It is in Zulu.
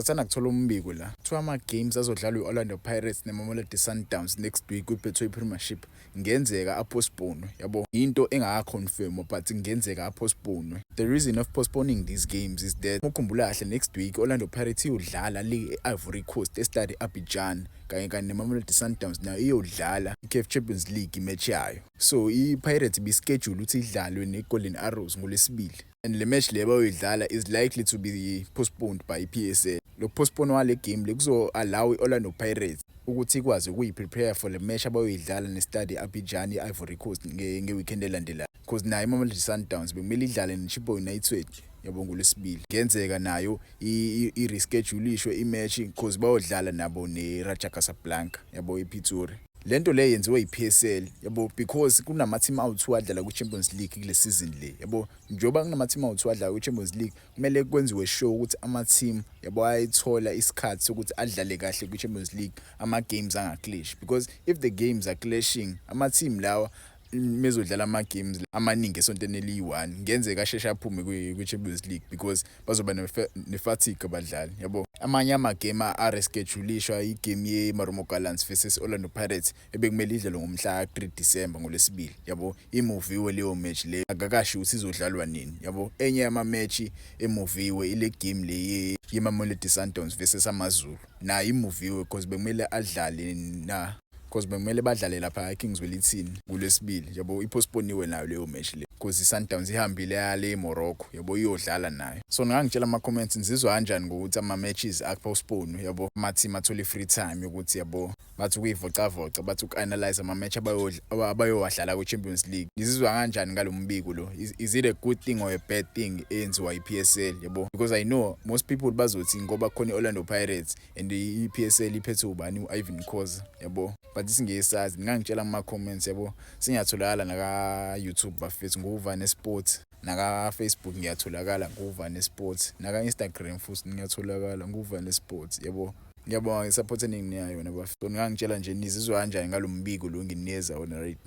ngisanda kuthola umbiko la kuthiwa ama-games azodlalwa i-Orlando Pirates ne-Mamelodi Sundowns next week kwi-Betway Premiership ngenzeka apostponwe yabo into engakaconfirm but ngenzeka apostponwe. The reason of postponing these games is that ukhumbula kahle next week Orlando Pirates iyodlala le-Ivory Coast estade Abidjan kanye ne-Mamelodi Sundowns nayo iyodlala i-CAF Champions League match yayo. So i-Pirates ibischedule ukuthi idlalwe ne-Golden Arrows ngolwesibili. And le match le bayoyidlala is likely to be postponed by PSL. Lo postpone wale game le kuzo-allow i-Orlando Pirates ukuthi ikwazi ukuyi-prepare for le match abayoyidlala ne-Stade Abidjan i-Ivory Coast nge-weekend elandelayo. Because nayo i-Mamelodi Sundowns bekumele idlale ne-Chippa United yabo ngolwesibili. Ngenzeka nayo i-reschedule-ishwe i-match because bayodlala nabo ne-Raja Casablanca yabo ePitori. Lento le yenziwe i-PSL yabo because kunama-team out adlala ku-Champions League kule season le yabo njengoba kunama-team out adlala ku-Champions League kumele kwenziwe sure ukuthi ama-team yabo ayithola isikhathi sokuthi adlale kahle ku-Champions League ama-games angaclash because if the games are clashing ama-team lawa mezodlala ama-games amaningi esontweni eli-1 ngenzeka asheshe aphume kwi-Champions League because bazoba ne-fatigue abadlali yabo. Amanye amagame areschedulishwa igame ye-Marumo Gallants versus Orlando Pirates ebekumele idlalwe ngomhla 3 December ngolwesibili yabo imuviwe leyo match le akakasho ukuthi izodlalwa nini yabo. Enye yama-match emuviwe ile game le ye-Mamelodi Sundowns versus AmaZulu nayo imuviwe because bekumele adlale because bekumele badlale lapha eKings Wellington kulwesibili yabo ipostponiwe nayo leyo match le because iSundowns ihambile yale eMorocco yabo iyodlala nayo. So ngangitshela ama-comments nizizwa kanjani ngokuthi ama-matches apostpone yabo ama-team athola i-free time yokuthi yabo bathi ukuyivocavoca bathi uku-analyze ama-match abayowadlala ku-Champions League. Nizizwa kanjani ngalo mbiko lo? Is it a good thing or a bad thing eyenziwa i-PSL yabo? Because I know most people bazothi ngoba khona i-Orlando Pirates and i-PSL iphethe ubani u-Ivan Khoza yabo but singesazi. Ngangitshela ama-comments yabo singiyatholakala naka-YouTube bafethu nguvane sports naka-Facebook ngiyatholakala nguvane sports naka-Instagram futhi ngiyatholakala nguvane sports yabo. Ngiyabonga ngesupport eningi niyayo yona bafethu. Ngangitshela nje nizizwa kanjani ngalo mbiko lo nginikeza wona right now.